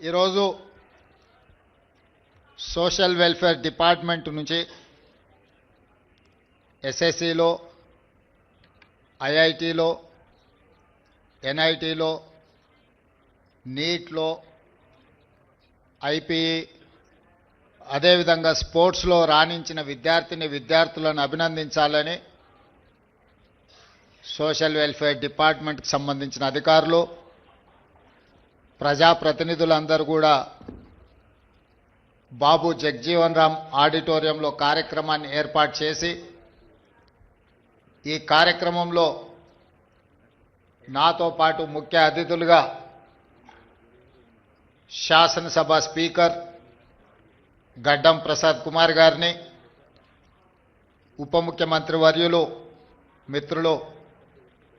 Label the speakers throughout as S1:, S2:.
S1: ఈరోజు social welfare department నుంచి ఎస్ఎస్సిలో, ఐఐటిలో, ఎన్ఐటిలో, నీట్లో, ఐపీఈ అదేవిధంగా స్పోర్ట్స్లో రాణించిన విద్యార్థులను అభినందించాలని సోషల్ వెల్ఫేర్ డిపార్ట్మెంట్కి సంబంధించిన అధికారులు, ప్రజాప్రతినిధులందరూ కూడా బాబు జగ్జీవన్ రామ్ ఆడిటోరియంలో కార్యక్రమాన్ని ఏర్పాటు చేసి ఈ కార్యక్రమంలో నాతో పాటు ముఖ్య అతిథులుగా శాసనసభ స్పీకర్ గడ్డం ప్రసాద్ కుమార్ గారిని, ఉప ముఖ్యమంత్రి వర్యులు మిత్రులు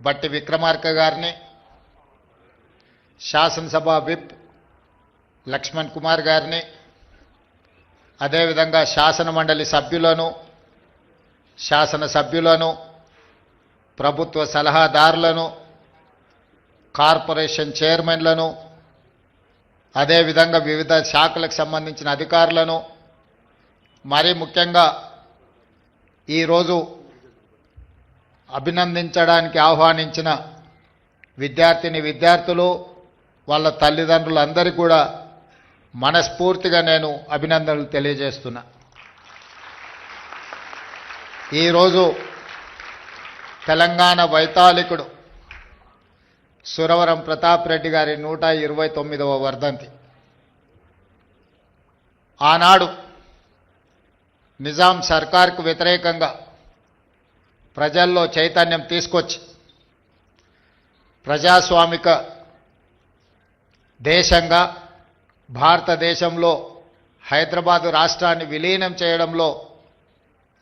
S1: బట్టి విక్రమార్క గారిని, శాసనసభ విప్ లక్ష్మణ్ కుమార్ గారిని, అదేవిధంగా శాసన మండలి సభ్యులను, శాసనసభ్యులను, ప్రభుత్వ సలహాదారులను, కార్పొరేషన్ చైర్మన్లను, అదేవిధంగా వివిధ శాఖలకు సంబంధించిన అధికారులను, మరీ ముఖ్యంగా ఈరోజు అభినందించడానికి ఆహ్వానించిన విద్యార్థులు, వాళ్ళ తల్లిదండ్రులందరికీ కూడా మనస్ఫూర్తిగా నేను అభినందనలు తెలియజేస్తున్నా. ఈరోజు తెలంగాణ వైతాళికుడు సురవరం ప్రతాప్ రెడ్డి గారి 129వ వర్ధంతి. ఆనాడు నిజాం సర్కార్కు వ్యతిరేకంగా ప్రజల్లో చైతన్యం తీసుకొచ్చి ప్రజాస్వామిక దేశంగా భారతదేశంలో హైదరాబాదు రాష్ట్రాన్ని విలీనం చేయడంలో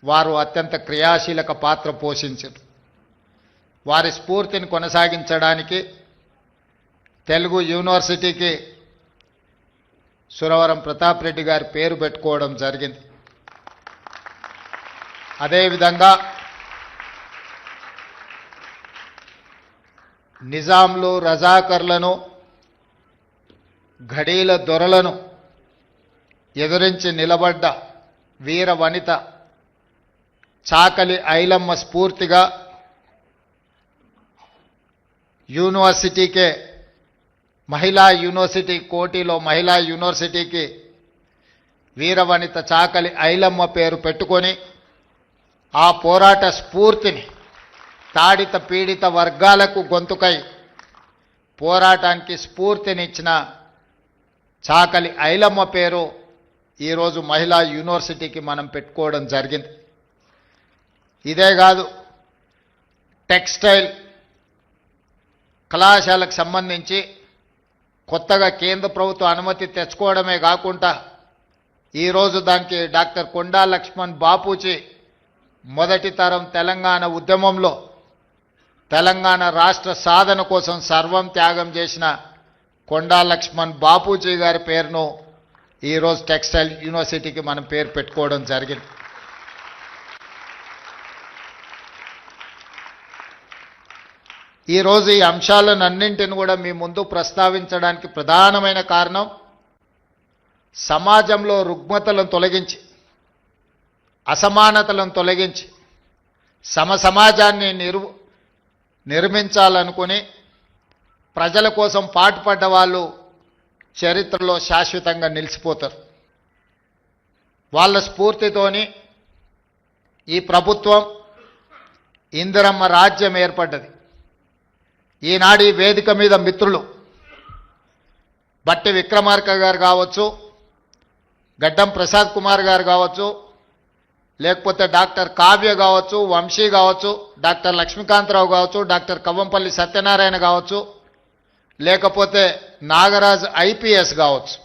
S1: వారు అత్యంత క్రియాశీలక పాత్ర పోషించారు. వారి స్ఫూర్తిని కొనసాగించడానికి తెలుగు యూనివర్సిటీకి సురవరం ప్రతాప్ రెడ్డి గారి పేరు పెట్టుకోవడం జరిగింది. అదేవిధంగా నిజాంలు, రజాకర్లను, ఘడీల దొరలను ఎదురించి నిలబడ్డ వీర వనిత చాకలి ఐలమ్మ స్ఫూర్తిగా యూనివర్సిటీకే మహిళా యూనివర్సిటీ, కోటిలో మహిళా యూనివర్సిటీకి వీరవనిత చాకలి ఐలమ్మ పేరు పెట్టుకొని ఆ పోరాట స్ఫూర్తిని తాడిత పీడిత వర్గాలకు గొంతుకై పోరాటానికి స్ఫూర్తినిచ్చిన చాకలి ఐలమ్మ పేరు ఈరోజు మహిళా యూనివర్సిటీకి మనం పెట్టుకోవడం జరిగింది. ఇదే కాదు, టెక్స్టైల్ కళాశాలకు సంబంధించి కొత్తగా కేంద్ర ప్రభుత్వం అనుమతి తెచ్చుకోవడమే కాకుండా ఈరోజు దానికి డాక్టర్ కొండా లక్ష్మణ్ బాపూజీ మొదటి తరం తెలంగాణ ఉద్యమంలో తెలంగాణ రాష్ట్ర సాధన కోసం సర్వం త్యాగం చేసిన కొండా లక్ష్మణ్ బాపూజీ గారి పేరును ఈరోజు టెక్స్టైల్ యూనివర్సిటీకి మనం పేరు పెట్టుకోవడం జరిగింది. ఈరోజు ఈ అంశాలన్నింటిని కూడా మీ ముందు ప్రస్తావించడానికి ప్రధానమైన కారణం సమాజంలో రుగ్మతలను తొలగించి, అసమానతలను తొలగించి సమసమాజాన్ని నిర్మించాలనుకుని ప్రజల కోసం పాటుపడ్డ వాళ్ళు చరిత్రలో శాశ్వతంగా నిలిచిపోతారు. వాళ్ళ స్ఫూర్తితోని ఈ ప్రభుత్వం ఇందిరమ్మ రాజ్యం ఏర్పడ్డది. ఈనాడు ఈ వేదిక మీద మిత్రులు బట్టి విక్రమార్క గారు కావచ్చు, గడ్డం ప్రసాద్ కుమార్ గారు కావచ్చు, లేకపోతే డాక్టర్ కావ్య కావచ్చు, వంశీ కావచ్చు, డాక్టర్ లక్ష్మీకాంతరావు కావచ్చు, డాక్టర్ కవ్వంపల్లి సత్యనారాయణ కావచ్చు, లేకపోతే నాగరాజ్ ఐపీఎస్ కావచ్చు,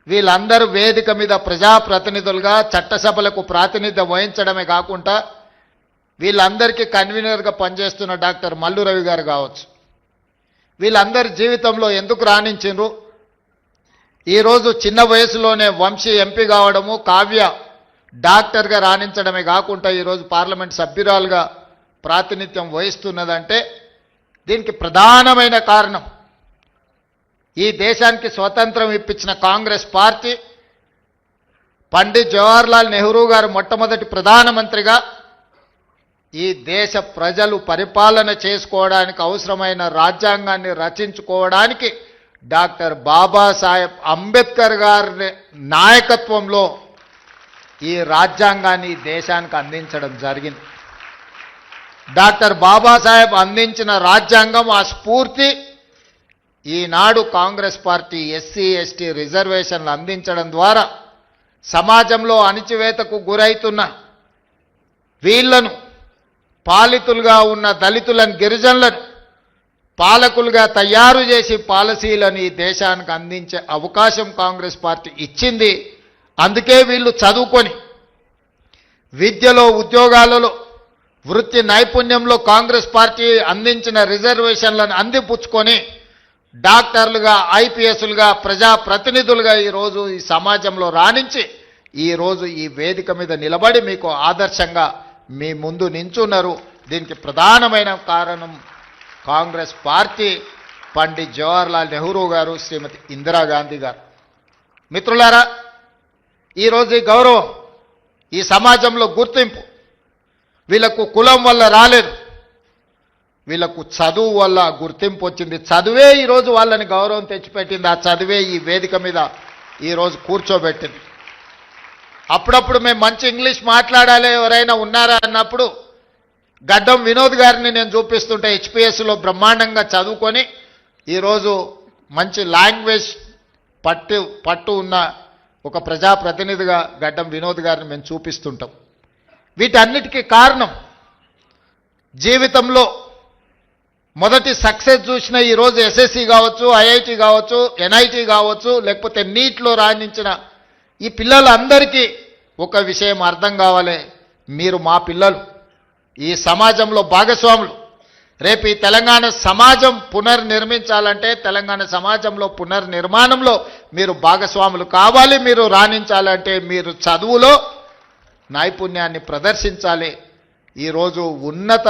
S1: వీళ్ళందరూ వేదిక మీద ప్రజాప్రతినిధులుగా చట్టసభలకు ప్రాతినిధ్యం వహించడమే కాకుండా వీళ్ళందరికీ కన్వీనర్గా పనిచేస్తున్న డాక్టర్ మల్లు రవి గారు కావచ్చు, వీళ్ళందరి జీవితంలో ఎందుకు రాణించిండ్రు? ఈరోజు చిన్న వయసులోనే వంశీ ఎంపీ కావడము, కావ్య డాక్టర్గా రాణించడమే కాకుండా ఈరోజు పార్లమెంట్ సభ్యురాలుగా ప్రాతినిధ్యం వహిస్తున్నదంటే దీనికి ప్రధానమైన కారణం ఈ దేశానికి స్వతంత్రం ఇప్పించిన కాంగ్రెస్ పార్టీ పండిత్ జవహర్లాల్ నెహ్రూ గారు మొట్టమొదటి ప్రధానమంత్రిగా ఈ దేశ ప్రజలు పరిపాలన చేసుకోవడానికి అవసరమైన రాజ్యాంగాన్ని రచించుకోవడానికి డాక్టర్ బాబాసాహెబ్ అంబేద్కర్ గారి నాయకత్వంలో ఈ రాజ్యాంగాన్ని ఈ దేశానికి అందించడం జరిగింది. డాక్టర్ బాబాసాహెబ్ అందించిన రాజ్యాంగం ఆ స్ఫూర్తి ఈనాడు కాంగ్రెస్ పార్టీ ఎస్సీ ఎస్టీ రిజర్వేషన్లు అందించడం ద్వారా సమాజంలో అణిచివేతకు గురైతున్న వీళ్లను, పాలితులుగా ఉన్న దళితులను, గిరిజనులను పాలకులుగా తయారు చేసి పాలసీలను ఈ దేశానికి అందించే అవకాశం కాంగ్రెస్ పార్టీ ఇచ్చింది. అందుకే వీళ్ళు చదువుకొని విద్యలో, ఉద్యోగాలలో, వృత్తి నైపుణ్యంలో కాంగ్రెస్ పార్టీ అందించిన రిజర్వేషన్లను అందిపుచ్చుకొని డాక్టర్లుగా, ఐపీఎస్లుగా, ప్రజాప్రతినిధులుగా ఈరోజు ఈ సమాజంలో రాణించి ఈరోజు ఈ వేదిక మీద నిలబడి మీకు ఆదర్శంగా మీ ముందు నించున్నారు. దీనికి ప్రధానమైన కారణం కాంగ్రెస్ పార్టీ, పండిత్ జవహర్లాల్ నెహ్రూ గారు, శ్రీమతి ఇందిరాగాంధీ గారు. మిత్రులారా, ఈరోజు ఈ గౌరవం, ఈ సమాజంలో గుర్తింపు వీళ్ళకు కులం వల్ల రాలేదు, వీళ్ళకు చదువు వల్ల గుర్తింపు వచ్చింది. చదువే ఈరోజు వాళ్ళని గౌరవం తెచ్చిపెట్టింది. ఆ చదువే ఈ వేదిక మీద ఈరోజు కూర్చోబెట్టింది. అప్పుడప్పుడు మేము మంచి ఇంగ్లీష్ మాట్లాడాలి ఎవరైనా ఉన్నారా అన్నప్పుడు గడ్డం వినోద్ గారిని నేను చూపిస్తుంటే హెచ్పిఎస్లో బ్రహ్మాండంగా చదువుకొని ఈరోజు మంచి లాంగ్వేజ్ పట్టు ఉన్న ఒక ప్రజాప్రతినిధిగా గడ్డం వినోద్ గారిని మేము చూపిస్తుంటాం. వీటన్నిటికీ కారణం జీవితంలో మొదటి సక్సెస్ చూసిన ఈరోజు ఎస్ఎస్సి కావచ్చు, ఐఐటి కావచ్చు, ఎన్ఐటి కావచ్చు, లేకపోతే నీట్లో రాణించిన ఈ పిల్లలందరికీ ఒక విషయం అర్థం కావాలి, మీరు మా పిల్లలు, ఈ సమాజంలో భాగస్వాములు. రేపు ఈ తెలంగాణ సమాజం పునర్నిర్మించాలంటే, తెలంగాణ సమాజంలో పునర్నిర్మాణంలో మీరు భాగస్వాములు కావాలి. మీరు రాణించాలంటే మీరు చదువులో నైపుణ్యాన్ని ప్రదర్శించాలి. ఈరోజు ఉన్నత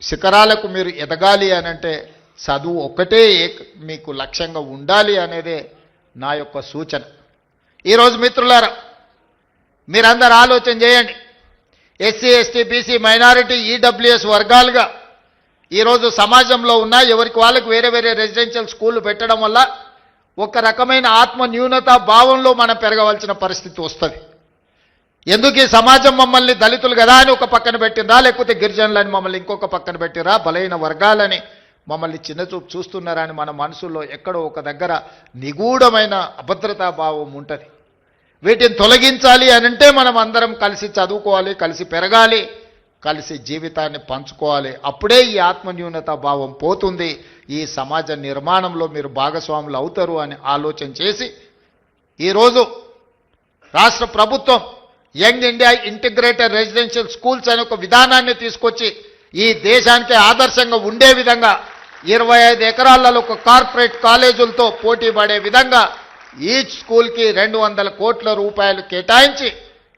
S1: శిఖరాలకు మీరు ఎదగాలి అనంటే చదువు ఒక్కటే మీకు లక్ష్యంగా ఉండాలి అనేదే నా యొక్క సూచన. ఈరోజు మిత్రులారా, మీరందరూ ఆలోచన చేయండి. SC ST BC minority EWS వర్గాలుగా ఈరోజు సమాజంలో ఉన్న ఎవరికి వాళ్ళకు వేరే వేరే రెసిడెన్షియల్ స్కూళ్ళు పెట్టడం వల్ల ఒక రకమైన ఆత్మ న్యూనతా భావంలో మనం పెరగవలసిన పరిస్థితి వస్తుంది. ఎందుకు ఈ సమాజం మమ్మల్ని దళితులు కదా అని ఒక పక్కన పెట్టిందా, లేకపోతే గిరిజనులని మమ్మల్ని ఇంకొక పక్కన పెట్టిరా, బలైన వర్గాలని మమ్మల్ని చిన్నచూపు చూస్తున్నారా అని మన మనసులో ఎక్కడో ఒక దగ్గర నిగూఢమైన అభద్రతా భావం ఉంటుంది. వీటిని తొలగించాలి అనంటే మనం అందరం కలిసి చదువుకోవాలి, కలిసి పెరగాలి, కలిసి జీవితాన్ని పంచుకోవాలి. అప్పుడే ఈ ఆత్మన్యూనతా భావం పోతుంది. ఈ సమాజ నిర్మాణంలో మీరు భాగస్వాములు అవుతారు అని ఆలోచన చేసి ఈరోజు రాష్ట్ర ప్రభుత్వం young India integrated residential schools అనే ఒక విధానాన్ని తీసుకొచ్చి ఈ దేశానికి ఆదర్శంగా ఉండే విధంగా 25 ఎకరాలలో ఒక కార్పొరేట్ కాలేజీలతో పోటీ పడే విధంగా ఈచ్ స్కూల్కి 200 కోట్ల రూపాయలు కేటాయించి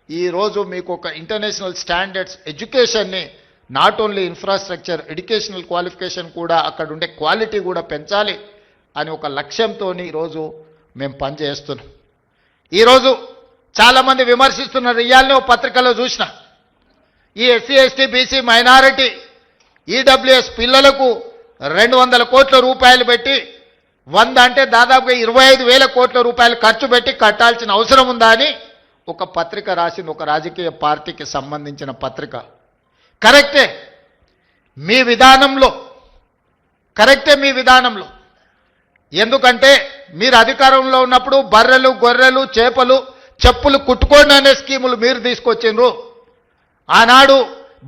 S1: ఈరోజు మీకు ఒక ఇంటర్నేషనల్ స్టాండర్డ్స్ ఎడ్యుకేషన్ని, not only infrastructure, educational qualification కూడా, అక్కడ ఉండే క్వాలిటీ కూడా పెంచాలి అని ఒక లక్ష్యంతో ఈరోజు మేము పనిచేస్తున్నాం. ఈరోజు చాలామంది విమర్శిస్తున్నారు. ఇవాళనే ఒక పత్రికలో చూసిన, ఈ SC ST BC minority EWS పిల్లలకు 200 కోట్ల రూపాయలు పెట్టి 100 అంటే దాదాపుగా 25,000 కోట్ల రూపాయలు ఖర్చు పెట్టి కట్టాల్సిన అవసరం ఉందా అని ఒక పత్రిక రాసింది, ఒక రాజకీయ పార్టీకి సంబంధించిన పత్రిక. కరెక్టే మీ విధానంలో, ఎందుకంటే మీరు అధికారంలో ఉన్నప్పుడు బర్రెలు, గొర్రెలు, చేపలు, చెప్పులు కుట్టుకోండి అనే స్కీములు మీరు తీసుకొచ్చిండ్రు. ఆనాడు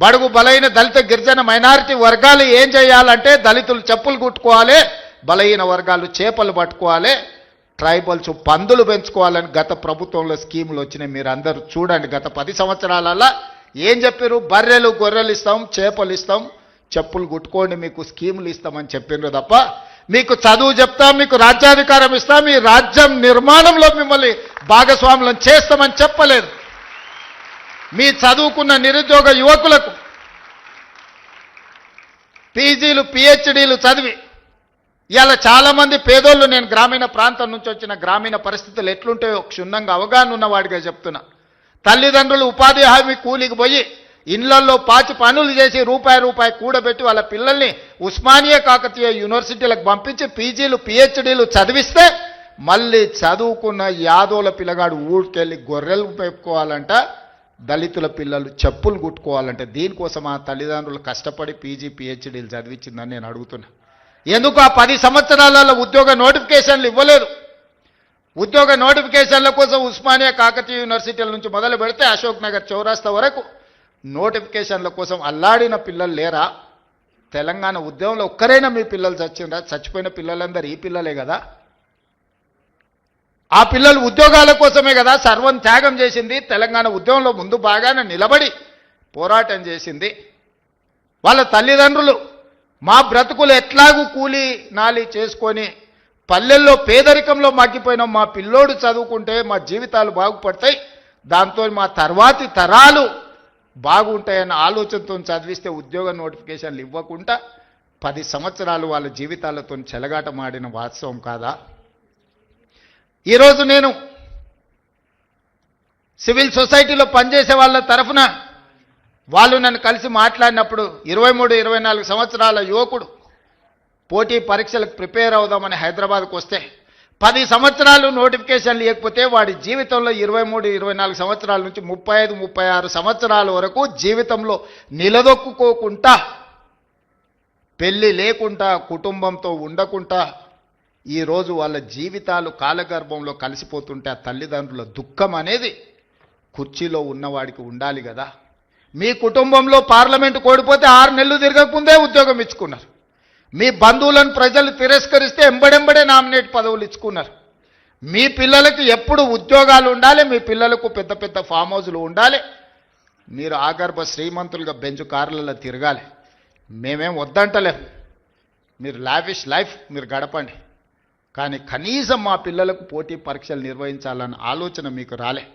S1: బడుగు బలైన దళిత గిరిజన మైనారిటీ వర్గాలు ఏం చేయాలంటే దళితులు చెప్పులు కుట్టుకోవాలి, బలహీన వర్గాలు చేపలు పట్టుకోవాలి, ట్రైబల్స్ పందులు పెంచుకోవాలని గత ప్రభుత్వంలో స్కీములు వచ్చినాయి. మీరు అందరూ చూడండి, గత 10 సంవత్సరాలలో ఏం చెప్పారు? బర్రెలు గొర్రెలు ఇస్తాం, చేపలు ఇస్తాం, చెప్పులు కుట్టుకోండి, మీకు స్కీములు ఇస్తామని చెప్పిండ్రు తప్ప మీకు చదువు చెప్తాం, మీకు రాజ్యాధికారం ఇస్తాం, మీ రాజ్యం నిర్మాణంలో మిమ్మల్ని భాగస్వాములను చేస్తామని చెప్పలేదు. మీ చదువుకున్న నిరుద్యోగ యువకులకు పీజీలు, పిహెచ్డీలు చదివి ఇవాళ చాలామంది పేదోళ్ళు, నేను గ్రామీణ ప్రాంతం నుంచి వచ్చిన, గ్రామీణ పరిస్థితులు ఎట్లుంటాయో క్షుణ్ణంగా అవగాహన ఉన్నవాడిగా చెప్తున్నా. తల్లిదండ్రులు ఉపాధి హామీ కూలికి పోయి ఇళ్లల్లో పాచి పనులు చేసి రూపాయి కూడబెట్టి వాళ్ళ పిల్లల్ని ఉస్మానియా కాకతీయ యూనివర్సిటీలకు పంపించి పీజీలు పిహెచ్డీలు చదివిస్తే మళ్ళీ చదువుకున్న యాదోల పిల్లగాడు ఊరికెళ్ళి గొర్రెలు పెట్టుకోవాలంట, దళితుల పిల్లలు చెప్పులు కుట్టుకోవాలంటే దీనికోసం ఆ తల్లిదండ్రులు కష్టపడి పీజీ పిహెచ్డీలు చదివించిందని నేను అడుగుతున్నా. ఎందుకు ఆ 10 సంవత్సరాలలో ఉద్యోగ నోటిఫికేషన్లు ఇవ్వలేదు? ఉద్యోగ నోటిఫికేషన్ల కోసం ఉస్మానియా కాకతీయ యూనివర్సిటీల నుంచి మొదలు పెడితే అశోక్ నగర్ చౌరాస్తా వరకు నోటిఫికేషన్ల కోసం అల్లాడిన పిల్లలు లేరా? తెలంగాణ ఉద్యమంలో ఒక్కరైనా మీ పిల్లలు చచ్చిండ్రా? చచ్చిపోయిన పిల్లలందరూ ఈ పిల్లలే కదా. ఆ పిల్లలు ఉద్యోగాల కోసమే కదా సర్వం త్యాగం చేసింది. తెలంగాణ ఉద్యమంలో ముందు బాగానే నిలబడి పోరాటం చేసింది. వాళ్ళ తల్లిదండ్రులు మా బ్రతుకులు ఎట్లాగూ కూలి నాలి చేసుకొని పల్లెల్లో పేదరికంలో మగ్గిపోయిన మా పిల్లోడు చదువుకుంటే మా జీవితాలు బాగుపడతాయి, దాంతో మా తర్వాతి తరాలు బాగుంటాయన్న ఆలోచనతో చదివిస్తే ఉద్యోగ నోటిఫికేషన్లు ఇవ్వకుండా 10 సంవత్సరాలు వాళ్ళ జీవితాలతో చెలగాటమాడిన వాస్తవం కాదా? ఈరోజు నేను సివిల్ సొసైటీలో పనిచేసే వాళ్ళ తరఫున వాళ్ళు నన్ను కలిసి మాట్లాడినప్పుడు 23-24 సంవత్సరాల యువకుడు పోటీ పరీక్షలకు ప్రిపేర్ అవుదామని హైదరాబాద్కు వస్తే 10 సంవత్సరాలు నోటిఫికేషన్ లేకపోతే వాడి జీవితంలో 23-24 సంవత్సరాల నుంచి 35-36 సంవత్సరాల వరకు జీవితంలో నిలదొక్కుకోకుండా, పెళ్ళి లేకుండా, కుటుంబంతో ఉండకుండా ఈరోజు వాళ్ళ జీవితాలు కాలగర్భంలో కలిసిపోతుంటే ఆ తల్లిదండ్రుల దుఃఖం అనేది కుర్చీలో ఉన్నవాడికి ఉండాలి కదా. మీ కుటుంబంలో పార్లమెంటు కోడిపోతే 6 నెలలు తిరగకముందే ఉద్యోగం ఇచ్చుకున్నారు. మీ బంధువులను ప్రజలు తిరస్కరిస్తే ఎంబడెంబడే నామినేట్ పదవులు ఇచ్చుకున్నారు. మీ పిల్లలకు ఎప్పుడు ఉద్యోగాలు ఉండాలి, మీ పిల్లలకు పెద్ద పెద్ద ఫామ్ హౌజులు ఉండాలి, మీరు ఆగర్భ శ్రీమంతులుగా బెంచ్ కార్లలో తిరగాలి. మేమేం వద్దంటలేం, మీరు లావిష్ లైఫ్ మీరు గడపండి, కానీ కనీసం మా పిల్లలకు పోటీ పరీక్షలు నిర్వహించాలన్న ఆలోచన మీకు రాలే.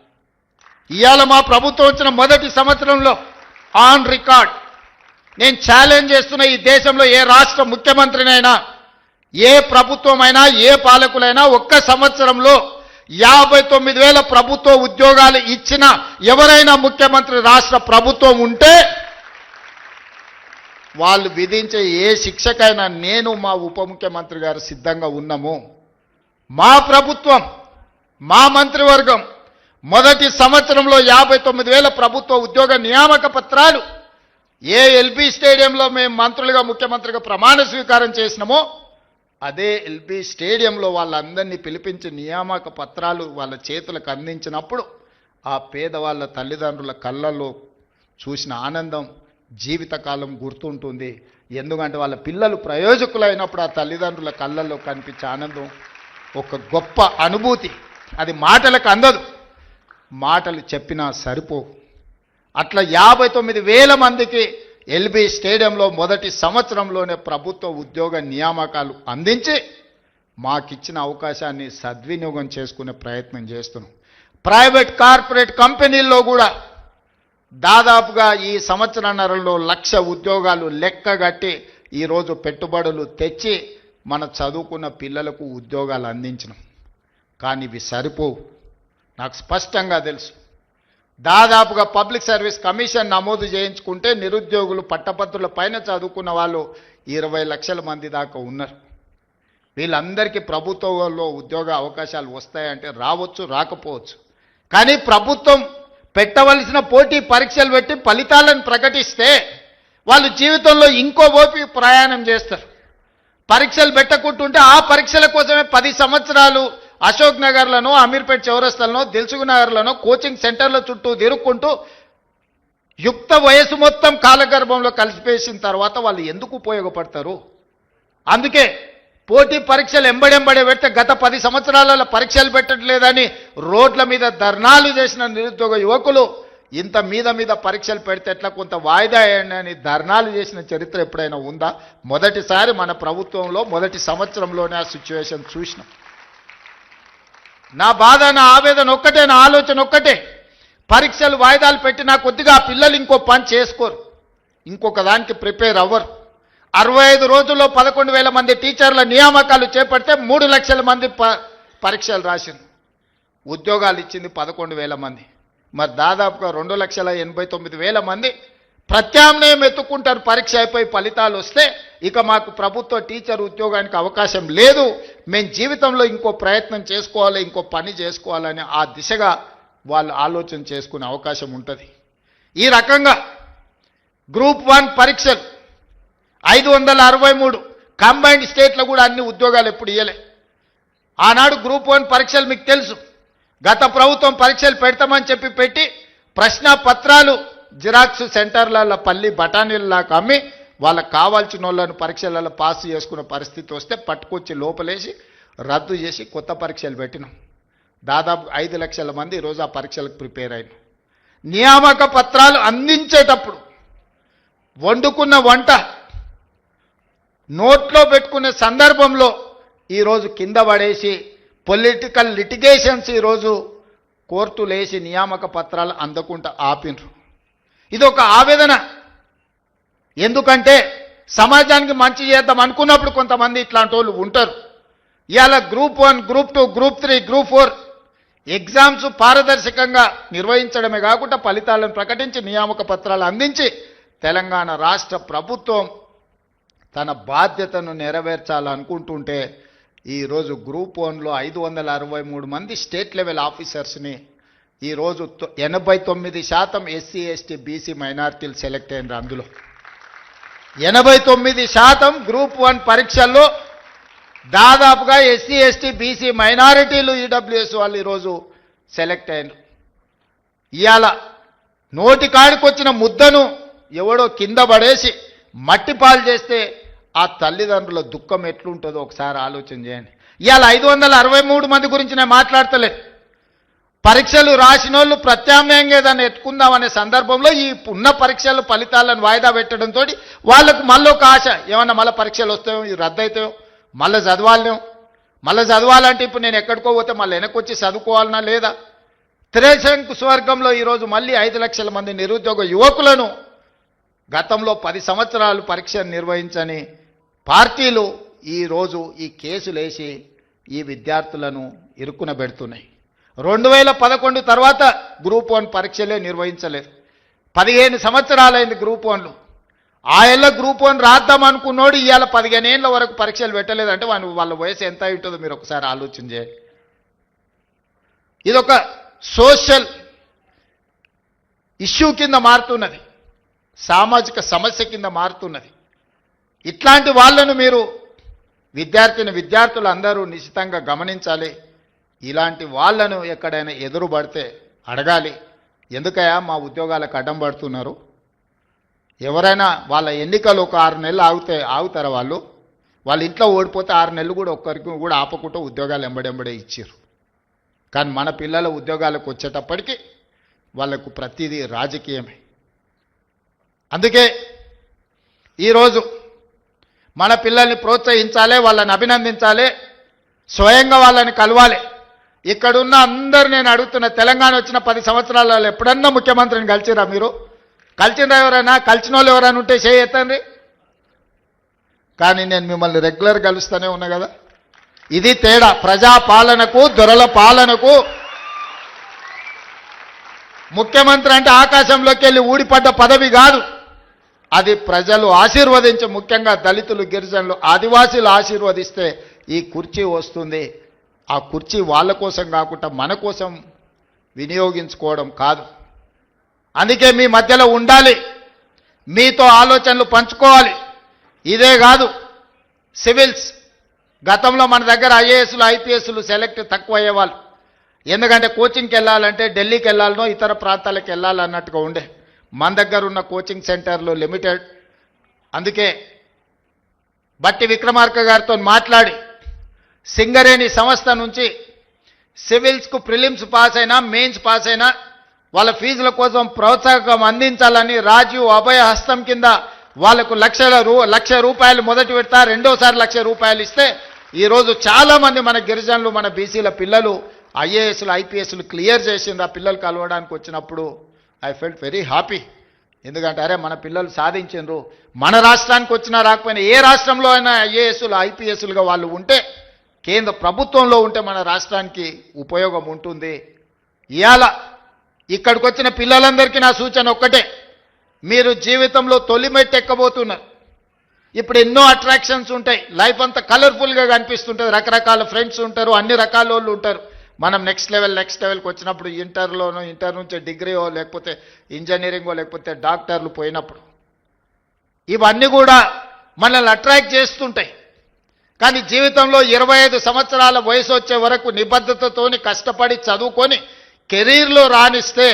S1: ఇవాళ మా ప్రభుత్వం వచ్చిన మొదటి సంవత్సరంలో ఆన్ రికార్డ్ నేను ఛాలెంజ్ చేస్తున్న, ఈ దేశంలో ఏ రాష్ట్ర ముఖ్యమంత్రినైనా, ఏ ప్రభుత్వమైనా, ఏ పాలకులైనా ఒక్క సంవత్సరంలో 59,000 ప్రభుత్వ ఉద్యోగాలు ఇచ్చిన ఎవరైనా ముఖ్యమంత్రి రాష్ట్ర ప్రభుత్వం ఉంటే వాళ్ళు విధించే ఏ శిక్షకైనా నేను మా ఉప ముఖ్యమంత్రి గారు సిద్ధంగా ఉన్నాము. మా ప్రభుత్వం, మా మంత్రివర్గం మొదటి సంవత్సరంలో 59,000 ప్రభుత్వ ఉద్యోగ నియామక పత్రాలు ఏ ఎల్బీ స్టేడియంలో మేము మంత్రులుగా ముఖ్యమంత్రిగా ప్రమాణ స్వీకారం చేసినామో అదే ఎల్బీ స్టేడియంలో వాళ్ళందరినీ పిలిపించి నియామక పత్రాలు వాళ్ళ చేతులకు అందించినప్పుడు ఆ పేదవాళ్ళ తల్లిదండ్రుల కళ్ళల్లో చూసిన ఆనందం జీవితకాలం గుర్తుంటుంది. ఎందుకంటే వాళ్ళ పిల్లలు ప్రయోజకులైనప్పుడు ఆ తల్లిదండ్రుల కళ్ళల్లో కనిపించే ఆనందం ఒక గొప్ప అనుభూతి. అది మాటలకు అందదు, మాటలు చెప్పినా సరిపోవు. అట్లా 59,000 మందికి ఎల్బీ స్టేడియంలో మొదటి సంవత్సరంలోనే ప్రభుత్వ ఉద్యోగ నియామకాలు అందించి మాకిచ్చిన అవకాశాన్ని సద్వినియోగం చేసుకునే ప్రయత్నం చేస్తున్నాం. ప్రైవేట్ కార్పొరేట్ కంపెనీల్లో కూడా దాదాపుగా ఈ సంవత్సరన్నరలో 1,00,000 ఉద్యోగాలు లెక్కగట్టి ఈరోజు పెట్టుబడులు తెచ్చి మన చదువుకున్న పిల్లలకు ఉద్యోగాలు అందించినాం. కానీ ఇవి సరిపోవు, నాకు స్పష్టంగా తెలుసు. దాదాపుగా పబ్లిక్ సర్వీస్ కమిషన్ నమోదు చేయించుకుంటే నిరుద్యోగులు పట్టభద్రుల పైన చదువుకున్న వాళ్ళు 20 లక్షల మంది దాకా ఉన్నారు. వీళ్ళందరికీ ప్రభుత్వంలో ఉద్యోగ అవకాశాలు వస్తాయంటే రావచ్చు, రాకపోవచ్చు. కానీ ప్రభుత్వం పెట్టవలసిన పోటీ పరీక్షలు పెట్టి ఫలితాలను ప్రకటిస్తే వాళ్ళు జీవితంలో ఇంకో ఓపి ప్రయాణం చేస్తారు. పరీక్షలు పెట్టకుంటుంటే ఆ పరీక్షల కోసమే 10 సంవత్సరాలు అశోక్ నగర్లను, అమీర్పేట్ చౌరస్తాలను, దిల్సుఖ్ నగర్లను కోచింగ్ సెంటర్ల చుట్టూ తిరుక్కుంటూ యుక్త వయసు మొత్తం కాలగర్భంలో కలిసిపేసిన తర్వాత వాళ్ళు ఎందుకు ఉపయోగపడతారు? అందుకే పోటీ పరీక్షలు ఎంబడెంబడే పెడితే గత 10 సంవత్సరాల పరీక్షలు పెట్టట్లేదని రోడ్ల మీద ధర్నాలు చేసిన నిరుద్యోగ యువకులు ఇంత మీద పరీక్షలు పెడితే ఎట్లా కొంత వాయిదా అని ధర్నాలు చేసిన చరిత్ర ఎప్పుడైనా ఉందా? మొదటిసారి మన ప్రభుత్వంలో మొదటి సంవత్సరంలోనే ఆ సిచ్యువేషన్ చూసినాం. నా బాధ, నా ఆవేదన ఒక్కటే, నా ఆలోచన ఒక్కటే, పరీక్షలు వాయిదాలు పెట్టినా కొద్దిగా ఆ పిల్లలు ఇంకో పని చేసుకోరు, ఇంకొక దానికి ప్రిపేర్ అవ్వరు. 65 రోజుల్లో 11,000 మంది టీచర్ల నియామకాలు చేపడితే 3 లక్షల మంది పరీక్షలు రాసింది. ఉద్యోగాలు ఇచ్చింది 11,000 మంది. మరి దాదాపుగా 2,89,000 మంది ప్రత్యామ్నాయం ఎత్తుకుంటారు. పరీక్ష అయిపోయి ఫలితాలు వస్తే ఇక మాకు ప్రభుత్వ టీచర్ ఉద్యోగానికి అవకాశం లేదు, మేము జీవితంలో ఇంకో ప్రయత్నం చేసుకోవాలి, ఇంకో పని చేసుకోవాలని ఆ దిశగా వాళ్ళు ఆలోచన చేసుకునే అవకాశం ఉంటుంది. ఈ రకంగా గ్రూప్ 1 పరీక్షలు 563 కంబైన్డ్ స్టేట్లో కూడా అన్ని ఉద్యోగాలు ఎప్పుడు ఇవ్వలే. ఆనాడు గ్రూప్ 1 పరీక్షలు మీకు తెలుసు, గత ప్రభుత్వం పరీక్షలు పెడతామని చెప్పి పెట్టి ప్రశ్న పత్రాలు జిరాక్స్ సెంటర్లలో పల్లి బఠానీలలాగా అమ్మి వాళ్ళకు కావాల్సిన వాళ్ళను పరీక్షలలో పాస్ చేసుకున్న పరిస్థితి వస్తే పట్టుకొచ్చి లోపలేసి రద్దు చేసి కొత్త పరీక్షలు పెట్టినాం. దాదాపు 5 లక్షల మంది ఈరోజు ఆ పరీక్షలకు ప్రిపేర్ అయిన. నియామక పత్రాలు అందించేటప్పుడు వండుకున్న వంట నోట్లో పెట్టుకునే సందర్భంలో ఈరోజు కింద పడేసి పొలిటికల్ లిటిగేషన్స్ ఈరోజు కోర్టులు వేసి నియామక పత్రాలు అందకుండా ఆపినరు. ఇది ఒక ఆవేదన. ఎందుకంటే సమాజానికి మంచి చేద్దాం అనుకున్నప్పుడు కొంతమంది ఇట్లాంటి వాళ్ళు ఉంటారు. ఇవాళ group 1, group 2, group 3, group 4 exams పారదర్శకంగా నిర్వహించడమే కాకుండా ఫలితాలను ప్రకటించి నియామక పత్రాలు అందించి తెలంగాణ రాష్ట్ర ప్రభుత్వం తన బాధ్యతను నెరవేర్చాలనుకుంటుంటే ఈరోజు గ్రూప్ 1లో 563 మంది స్టేట్ లెవెల్ ఆఫీసర్స్ని ఈరోజు 89% ఎస్సీ ఎస్టీ బీసీ మైనారిటీలు సెలెక్ట్ అయినారు. అందులో 89% గ్రూప్ 1 పరీక్షల్లో దాదాపుగా ఎస్సీ ఎస్టీ బీసీ మైనారిటీలు ఈడబ్ల్యూఎస్ వాళ్ళు ఈరోజు సెలెక్ట్ అయినారు. ఇవాళ నోటి కాడికొచ్చిన ముద్దను ఎవడో కింద పడేసి మట్టి పాలు చేస్తే ఆ తల్లిదండ్రుల దుఃఖం ఎట్లుంటుందో ఒకసారి ఆలోచన చేయండి. ఇవాళ 563 మంది గురించి నేను మాట్లాడతలేదు. పరీక్షలు రాసిన వాళ్ళు ప్రత్యామ్నాయంగా ఏదైనా ఎత్తుకుందామనే సందర్భంలో ఈ ఉన్న పరీక్షలు ఫలితాలను వాయిదా పెట్టడంతో వాళ్ళకు మళ్ళీ ఒక ఆశ, ఏమన్నా మళ్ళీ పరీక్షలు వస్తాయో, ఇది రద్దు అవుతాయో, మళ్ళీ చదవాలనేమో. మళ్ళీ చదవాలంటే ఇప్పుడు నేను ఎక్కడికో పోతే మళ్ళీ వెనక్కి వచ్చి చదువుకోవాలన్నా లేదా? త్రిశంకు స్వర్గంలో ఈరోజు మళ్ళీ 5 లక్షల మంది నిరుద్యోగ యువకులను గతంలో 10 సంవత్సరాలు పరీక్షను నిర్వహించని పార్టీలు ఈరోజు ఈ కేసులు వేసి ఈ విద్యార్థులను ఇరుక్కున పెడుతున్నాయి. 2011 తర్వాత గ్రూప్ 1 పరీక్షలే నిర్వహించలేదు. 15 సంవత్సరాలైంది గ్రూప్ 1లో. ఆ ఏళ్ళ గ్రూప్ 1 రాద్దాం అనుకున్నోడు ఇవాళ 15 ఏళ్ళ వరకు పరీక్షలు పెట్టలేదంటే వాళ్ళ వయసు ఎంత ఉంటుందో మీరు ఒకసారి ఆలోచన చేయండి. ఇదొక సోషల్ ఇష్యూ కింద మారుతున్నది, సామాజిక సమస్య కింద మారుతున్నది. ఇట్లాంటి వాళ్ళను మీరు విద్యార్థులు అందరూ నిశ్చితంగా గమనించాలి. ఇలాంటి వాళ్ళను ఎక్కడైనా ఎదురుపడితే అడగాలి, ఎందుకయ్యా మా ఉద్యోగాలకు అడ్డం పడుతున్నారు? ఎవరైనా వాళ్ళ ఎన్నికలు ఒక 6 నెలలు ఆగుతారా? వాళ్ళ ఇంట్లో ఓడిపోతే 6 నెలలు కూడా ఒక్కరికి కూడా ఆపకుండా ఉద్యోగాలు ఎంబడెంబడే ఇచ్చారు. కానీ మన పిల్లల ఉద్యోగాలకు వచ్చేటప్పటికి వాళ్ళకు ప్రతిదీ రాజకీయమే. అందుకే ఈరోజు మన పిల్లల్ని ప్రోత్సహించాలి, వాళ్ళని అభినందించాలి, స్వయంగా వాళ్ళని కలవాలి. ఇక్కడున్న అందరు నేను అడుగుతున్న, తెలంగాణ వచ్చిన 10 సంవత్సరాలలో ఎప్పుడన్నా ముఖ్యమంత్రిని కలిసిరా? మీరు కలిసిరా? ఎవరైనా కలిసిన వాళ్ళు ఎవరైనా ఉంటే చేయొద్దండి. కానీ నేను మిమ్మల్ని రెగ్యులర్ కలుస్తూనే ఉన్నా కదా. ఇది తేడా. ప్రజాపాలనకు దొరల పాలనకు. ముఖ్యమంత్రి అంటే ఆకాశంలోకి వెళ్ళి ఊడిపడ్డ పదవి కాదు, అది ప్రజలు ఆశీర్వదించి, ముఖ్యంగా దళితులు, గిరిజనులు, ఆదివాసీలు ఆశీర్వదిస్తే ఈ కుర్చీ వస్తుంది. ఆ కుర్చీ వాళ్ళ కోసం కాకుండా మన కోసం వినియోగించుకోవడం కాదు. అందుకే మీ మధ్యలో ఉండాలి, మీతో ఆలోచనలు పంచుకోవాలి. ఇదే కాదు, సివిల్స్ గతంలో మన దగ్గర ఐఏఎస్లు ఐపీఎస్లు సెలెక్ట్ తక్కువ అయ్యేవాళ్ళు. ఎందుకంటే కోచింగ్కి వెళ్ళాలంటే ఢిల్లీకి వెళ్ళాలనో ఇతర ప్రాంతాలకు వెళ్ళాలన్నట్టుగా ఉండే. మన దగ్గర ఉన్న కోచింగ్ సెంటర్లు లిమిటెడ్. అందుకే బట్టి విక్రమార్క గారితో మాట్లాడి సింగరేణి సంస్థ నుంచి సివిల్స్కు ప్రిలిమ్స్ పాస్ అయినా మెయిన్స్ పాస్ అయినా వాళ్ళ ఫీజుల కోసం ప్రోత్సాహకం అందించాలని రాజీవ్ అభయ హస్తం కింద వాళ్ళకు లక్ష రూపాయలు మొదటి విడత, రెండోసారి ₹1,00,000 ఇస్తే ఈరోజు చాలామంది మన గిరిజనులు, మన బీసీల పిల్లలు ఐఏఎస్లు ఐపీఎస్లు క్లియర్ చేసింది. ఆ పిల్లలు కలవడానికి వచ్చినప్పుడు ఐ ఫెల్ట్ వెరీ హ్యాపీ. ఎందుకంటే అరే మన పిల్లలు సాధించారు, మన రాష్ట్రానికి వచ్చినా రాకపోయినా ఏ రాష్ట్రంలో అయినా ఐఏఎస్లు ఐపీఎస్లుగా వాళ్ళు ఉంటే, కేంద్ర ప్రభుత్వంలో ఉంటే మన రాష్ట్రానికి ఉపయోగం ఉంటుంది. ఇవాళ ఇక్కడికి వచ్చిన పిల్లలందరికీ నా సూచన ఒక్కటే, మీరు జీవితంలో తొలి మెట్టు ఎక్కబోతున్నారు. ఇప్పుడు ఎన్నో అట్రాక్షన్స్ ఉంటాయి, లైఫ్ అంతా కలర్ఫుల్గా కనిపిస్తుంటుంది, రకరకాల ఫ్రెండ్స్ ఉంటారు, అన్ని రకాల వాళ్ళు ఉంటారు. మనం నెక్స్ట్ లెవెల్కి వచ్చినప్పుడు ఇంటర్ నుంచి డిగ్రీయో లేకపోతే ఇంజనీరింగో లేకపోతే డాక్టర్లు పోయినప్పుడు ఇవన్నీ కూడా మనల్ని అట్రాక్ట్ చేస్తుంటాయి. కానీ జీవితంలో 25 సంవత్సరాల వయసు వచ్చే వరకు నిబద్ధతతోని కష్టపడి చదువుకొని కెరీర్లో రాణిస్తే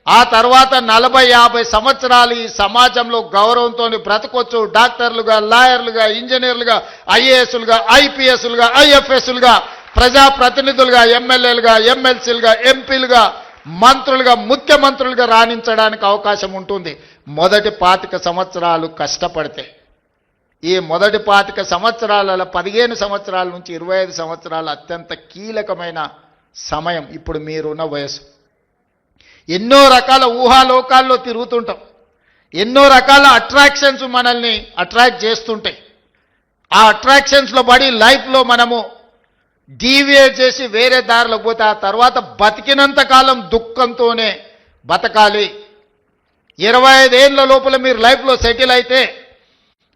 S1: ఆ తర్వాత 40-50 సంవత్సరాలు ఈ సమాజంలో గౌరవంతో బ్రతకొచ్చు. డాక్టర్లుగా, లాయర్లుగా, ఇంజనీర్లుగా, ఐఏఎస్లుగా, ఐపీఎస్లుగా, ఐఎఫ్ఎస్లుగా, ప్రజాప్రతినిధులుగా, ఎమ్మెల్యేలుగా, ఎమ్మెల్సీలుగా, ఎంపీలుగా, మంత్రులుగా, ముఖ్యమంత్రులుగా రాణించడానికి అవకాశం ఉంటుంది మొదటి 25 సంవత్సరాలు కష్టపడితే. ఈ మొదటి 25 సంవత్సరాలలో 15 సంవత్సరాల నుంచి 25 సంవత్సరాలు అత్యంత కీలకమైన సమయం. ఇప్పుడు మీరున్న వయసు. ఎన్నో రకాల ఊహాలోకాల్లో తిరుగుతుంటాం, ఎన్నో రకాల అట్రాక్షన్స్ మనల్ని అట్రాక్ట్ చేస్తుంటాయి. ఆ అట్రాక్షన్స్లో పడి లైఫ్లో మనము డీవియేట్ చేసి వేరే దారిలో పోతే ఆ తర్వాత బతికినంత కాలం దుఃఖంతోనే బతకాలి. 25 ఏళ్ళ లోపల మీరు లైఫ్లో సెటిల్ అయితే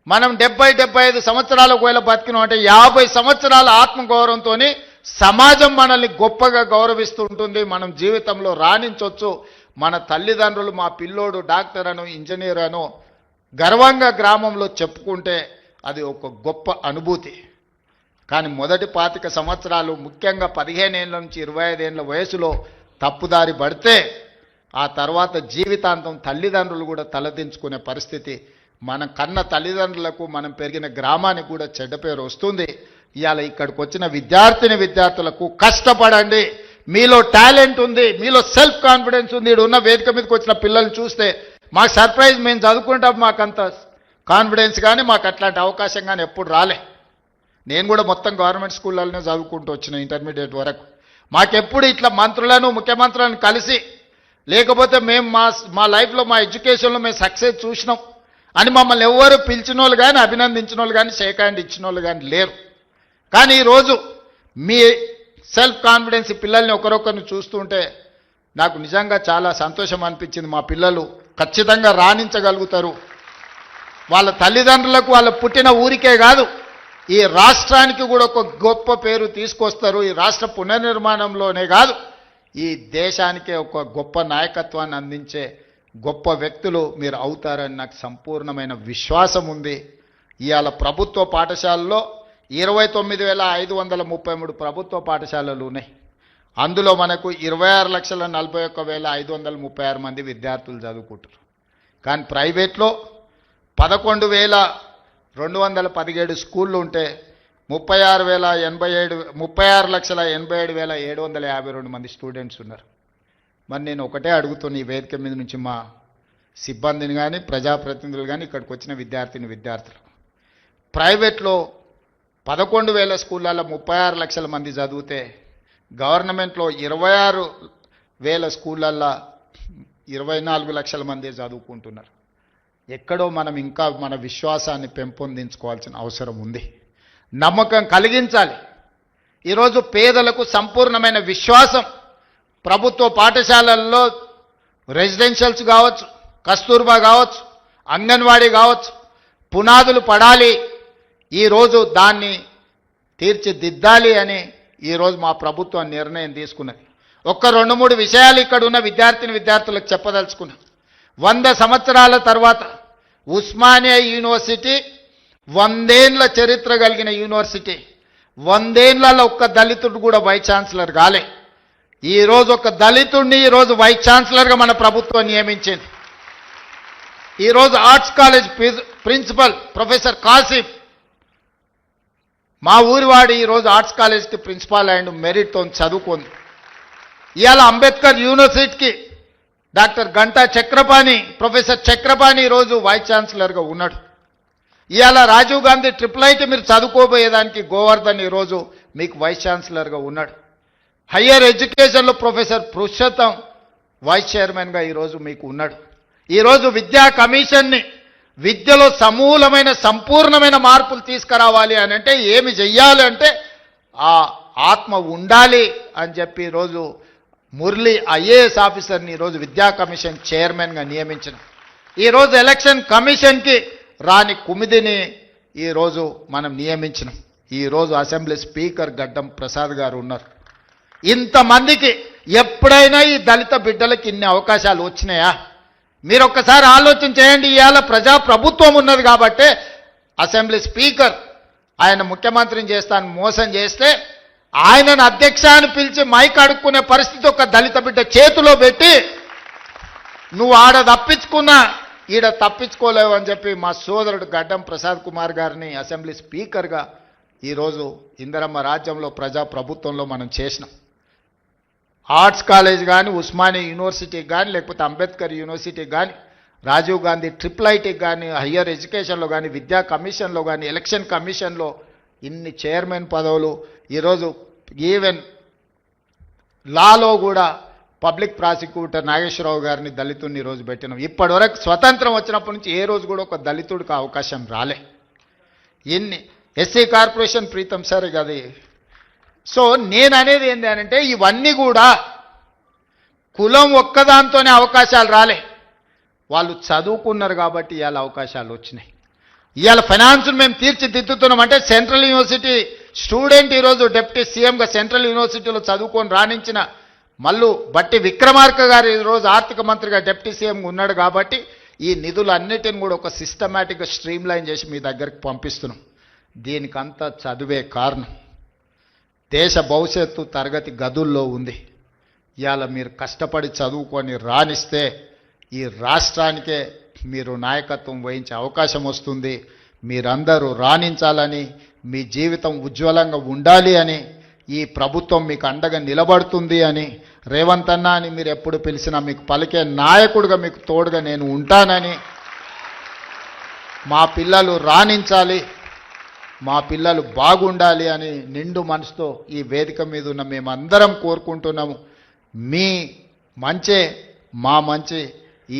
S1: మనం 70-75 సంవత్సరాల ఒకవేళ బతికినాం అంటే 50 సంవత్సరాల ఆత్మగౌరవంతో సమాజం మనల్ని గొప్పగా గౌరవిస్తూ ఉంటుంది. మనం జీవితంలో రాణించవచ్చు. మన తల్లిదండ్రులు మా పిల్లోడు డాక్టర్ అను ఇంజనీర్ అను గర్వంగా గ్రామంలో చెప్పుకుంటే అది ఒక గొప్ప అనుభూతి. కానీ మొదటి 25 సంవత్సరాలు ముఖ్యంగా 15 ఏళ్ళ నుంచి 25 ఏళ్ళ వయసులో తప్పుదారి పడితే ఆ తర్వాత జీవితాంతం తల్లిదండ్రులు కూడా తలదించుకునే పరిస్థితి. మన కన్న తల్లిదండ్రులకు మనం పెరిగిన గ్రామానికి కూడా చెడ్డ పేరు వస్తుంది. ఇవాళ ఇక్కడికి వచ్చిన విద్యార్థులకు కష్టపడండి. మీలో టాలెంట్ ఉంది, మీలో సెల్ఫ్ కాన్ఫిడెన్స్ ఉంది. ఉన్న వేదిక మీదకి వచ్చిన పిల్లల్ని చూస్తే మాకు సర్ప్రైజ్, మేము చదువుకుంటాం మాకు అంత కాన్ఫిడెన్స్ కానీ మాకు అట్లాంటి అవకాశం కానీ ఎప్పుడు రాలే. నేను కూడా మొత్తం గవర్నమెంట్ స్కూళ్ళలోనే చదువుకుంటూ వచ్చిన ఇంటర్మీడియట్ వరకు. మాకెప్పుడు ఇట్లా మంత్రులను ముఖ్యమంత్రులను కలిసి లేకపోతే మేము మా లైఫ్లో మా ఎడ్యుకేషన్లో మేము సక్సెస్ చూసినాం అని మమ్మల్ని ఎవరు పిలిచిన వాళ్ళు కానీ అభినందించిన వాళ్ళు కానీ షేక్ హ్యాండ్ ఇచ్చిన వాళ్ళు కానీ లేరు. కానీ ఈరోజు మీ సెల్ఫ్ కాన్ఫిడెన్స్ పిల్లల్ని ఒకరొకరిని చూస్తుంటే నాకు నిజంగా చాలా సంతోషం అనిపించింది. మా పిల్లలు ఖచ్చితంగా రాణించగలుగుతారు. వాళ్ళ తల్లిదండ్రులకు వాళ్ళ పుట్టిన ఊరికే కాదు ఈ రాష్ట్రానికి కూడా ఒక గొప్ప పేరు తీసుకొస్తారు. ఈ రాష్ట్ర పునర్నిర్మాణంలోనే కాదు ఈ దేశానికే ఒక గొప్ప నాయకత్వాన్ని అందించే గొప్ప వ్యక్తులు మీరు అవుతారని నాకు సంపూర్ణమైన విశ్వాసం ఉంది. ఇవాళ ప్రభుత్వ పాఠశాలలో 29,533 ప్రభుత్వ పాఠశాలలు ఉన్నాయి. అందులో మనకు 26,41,536 మంది విద్యార్థులు చదువుకుంటారు. కానీ ప్రైవేట్లో 11,217 స్కూళ్ళు ఉంటే 36,87,752 మంది స్టూడెంట్స్ ఉన్నారు. మరి నేను ఒకటే అడుగుతున్నా ఈ వేదిక మీద నుంచి మా సిబ్బందిని కానీ ప్రజాప్రతినిధులు కానీ ఇక్కడికి వచ్చిన విద్యార్థులు, ప్రైవేట్లో 11,000 స్కూళ్ళల్లో 36 లక్షల మంది చదివితే గవర్నమెంట్లో 26,000 స్కూళ్ళల్లో 24 లక్షల మంది చదువుకుంటున్నారు. ఎక్కడో మనం ఇంకా మన విశ్వాసాన్ని పెంపొందించుకోవాల్సిన అవసరం ఉంది. నమ్మకం కలిగించాలి. ఈరోజు పేదలకు సంపూర్ణమైన విశ్వాసం ప్రభుత్వ పాఠశాలల్లో రెసిడెన్షియల్స్ కావచ్చు, కస్తూర్బా కావచ్చు, అంగన్వాడీ కావచ్చు, పునాదులు పడాలి. ఈరోజు దాన్ని తీర్చిదిద్దాలి అని ఈరోజు మా ప్రభుత్వం నిర్ణయం తీసుకున్నది. ఒక్క 2-3 విషయాలు ఇక్కడ ఉన్న విద్యార్థులకు చెప్పదలుచుకున్నా. 100 సంవత్సరాల తర్వాత ఉస్మానియా యూనివర్సిటీ 100 ఏళ్ల చరిత్ర కలిగిన యూనివర్సిటీ. 100 ఏళ్లలో ఒక్క దళితుడు కూడా వైస్ ఛాన్సలర్ కాలే. ఈరోజు ఒక దళితుడిని ఈరోజు వైస్ ఛాన్సలర్గా మన ప్రభుత్వం నియమించింది. ఈరోజు arts college principal professor Kasim మా ఊరివాడు ఈరోజు ఆర్ట్స్ కాలేజ్కి ప్రిన్సిపాల్ అండ్ మెరిట్తో చదువుకుంది. ఇవాళ అంబేద్కర్ యూనివర్సిటీకి డాక్టర్ గంటా చక్రపాణి, ప్రొఫెసర్ చక్రపాణి ఈరోజు వైస్ ఛాన్సలర్గా ఉన్నాడు. ఇవాళ రాజీవ్ గాంధీ IIIT మీరు చదువుకోబోయేదానికి గోవర్ధన్ ఈరోజు మీకు వైస్ ఛాన్సలర్గా ఉన్నాడు. హయ్యర్ ఎడ్యుకేషన్లో ప్రొఫెసర్ పురుషోత్తం వైస్ చైర్మన్గా ఈరోజు మీకు ఉన్నాడు. ఈరోజు విద్యా కమిషన్ని విద్యలో సమూలమైన సంపూర్ణమైన మార్పులు తీసుకురావాలి అని అంటే ఏమి చెయ్యాలి అంటే ఆ ఆత్మ ఉండాలి అని చెప్పి ఈరోజు మురళి ఐఏఎస్ ఆఫీసర్ని ఈరోజు విద్యా కమిషన్ చైర్మన్గా నియమించిన. ఈరోజు ఎలక్షన్ కమిషన్కి రాని కుమిదిని ఈరోజు మనం నియమించినాం. ఈరోజు అసెంబ్లీ స్పీకర్ గడ్డం ప్రసాద్ గారు ఉన్నారు. ఇంతమందికి ఎప్పుడైనా ఈ దళిత బిడ్డలకి ఇన్ని అవకాశాలు వచ్చినాయా? మీరు ఒక్కసారి ఆలోచన చేయండి. ఇవాళ ప్రజాప్రభుత్వం ఉన్నది కాబట్టి అసెంబ్లీ స్పీకర్ ఆయన ముఖ్యమంత్రిని చేస్తాను మోసం చేస్తే ఆయనను అధ్యక్ష అని పిలిచి మైక్ అడుక్కునే పరిస్థితి ఒక దళిత బిడ్డ చేతిలో పెట్టి నువ్వు ఆడ తప్పించుకున్నా ఈడ తప్పించుకోలేవు అని చెప్పి మా సోదరుడు గడ్డం ప్రసాద్ కుమార్ గారిని అసెంబ్లీ స్పీకర్గా ఈరోజు ఇందిరమ్మ రాజ్యంలో ప్రజాప్రభుత్వంలో మనం చేసినాం. ఆర్ట్స్ కాలేజ్ కానీ, ఉస్మానియా యూనివర్సిటీకి కానీ, లేకపోతే అంబేద్కర్ యూనివర్సిటీకి కానీ, రాజీవ్ గాంధీ ట్రిపుల్ ఐటీకి కానీ, హయ్యర్ ఎడ్యుకేషన్లో కానీ, విద్యా కమిషన్లో కానీ, ఎలక్షన్ కమిషన్లో ఇన్ని చైర్మన్ పదవులు. ఈరోజు ఈవెన్ లాలో కూడా పబ్లిక్ ప్రాసిక్యూటర్ నాగేశ్వరరావు గారిని దళితుడిని ఈరోజు పెట్టినాం. ఇప్పటివరకు స్వతంత్రం వచ్చినప్పటి నుంచి ఏ రోజు కూడా ఒక దళితుడికి అవకాశం రాలే. ఇన్ని ఎస్సీ కార్పొరేషన్ ప్రీతం సార్ అది. సో నేను అనేది ఏంటి అంటే ఇవన్నీ కూడా కులం ఒక్కదాంతోనే అవకాశాలు రాలే, వాళ్ళు చదువుకున్నారు కాబట్టి ఇవాళ అవకాశాలు వచ్చినాయి. ఇవాళ ఫైనాన్స్ మేము తీర్చిదిద్దుతున్నాం అంటే సెంట్రల్ యూనివర్సిటీ స్టూడెంట్ ఈరోజు డిప్యూటీ సీఎంగా సెంట్రల్ యూనివర్సిటీలో చదువుకొని రాణించిన మల్లు బట్టి విక్రమార్క గారు ఈరోజు ఆర్థిక మంత్రిగా డిప్యూటీ సీఎంగా ఉన్నాడు కాబట్టి ఈ నిధులన్నిటిని కూడా ఒక సిస్టమేటిక్గా స్ట్రీమ్ లైన్ చేసి మీ దగ్గరికి పంపిస్తున్నాం. దీనికంతా చదువే కారణం. దేశ భవిష్యత్తు తరగతి గదుల్లో ఉంది. ఇవాళ మీరు కష్టపడి చదువుకొని రాణిస్తే ఈ రాష్ట్రానికే మీరు నాయకత్వం వహించే అవకాశం వస్తుంది. మీరందరూ రాణించాలని, మీ జీవితం ఉజ్వలంగా ఉండాలి అని, ఈ ప్రభుత్వం మీకు అండగా నిలబడుతుంది అని, రేవంత్ అన్న అని మీరు ఎప్పుడు పిలిచినా మీకు పలికే నాయకుడిగా మీకు తోడుగా నేను ఉంటానని, మా పిల్లలు రాణించాలి, మా పిల్లలు బాగుండాలి అని నిండు మనసుతో ఈ వేదిక మీద ఉన్న మేమందరం కోరుకుంటున్నాము. మీ మంచే మా మంచి.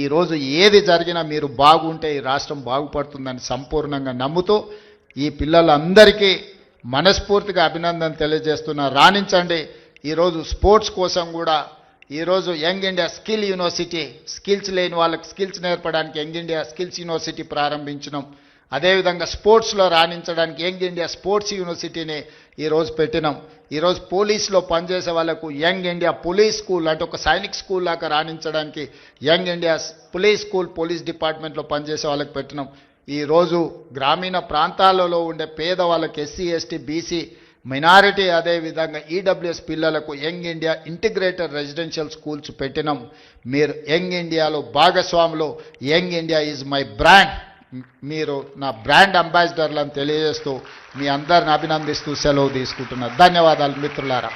S1: ఈరోజు ఏది జరిగినా మీరు బాగుంటే ఈ రాష్ట్రం బాగుపడుతుందని సంపూర్ణంగా నమ్ముతూ ఈ పిల్లలందరికీ మనస్ఫూర్తిగా అభినందన తెలియజేస్తున్నా. రాణించండి. ఈరోజు స్పోర్ట్స్ కోసం కూడా ఈరోజు young India skill university, skills లేని వాళ్ళకి స్కిల్స్ నేర్పడానికి యంగ్ ఇండియా స్కిల్స్ యూనివర్సిటీ ప్రారంభించినాం. అదేవిధంగా స్పోర్ట్స్లో రాణించడానికి యంగ్ ఇండియా స్పోర్ట్స్ యూనివర్సిటీని ఈరోజు పెట్టినాం. ఈరోజు పోలీసులో పనిచేసే వాళ్ళకు యంగ్ ఇండియా పోలీస్ స్కూల్ అంటే ఒక సైనిక్ స్కూల్ లాగా రాణించడానికి young India police school police డిపార్ట్మెంట్లో పనిచేసే వాళ్ళకి పెట్టినాం. ఈరోజు గ్రామీణ ప్రాంతాలలో ఉండే పేదవాళ్ళకి ఎస్సీ ఎస్టీ బీసీ మైనారిటీ అదేవిధంగా ఈడబ్ల్యూఎస్ పిల్లలకు young India integrated residential schools పెట్టినాం. మీరు యంగ్ ఇండియాలో భాగస్వాములు. Young India is my brand. మీరు నా బ్రాండ్ అంబాసిడర్లను తెలియజేస్తూ మీ అందరిని అభినందిస్తూ సెలవు తీసుకుంటున్నా. ధన్యవాదాలు మిత్రులారా.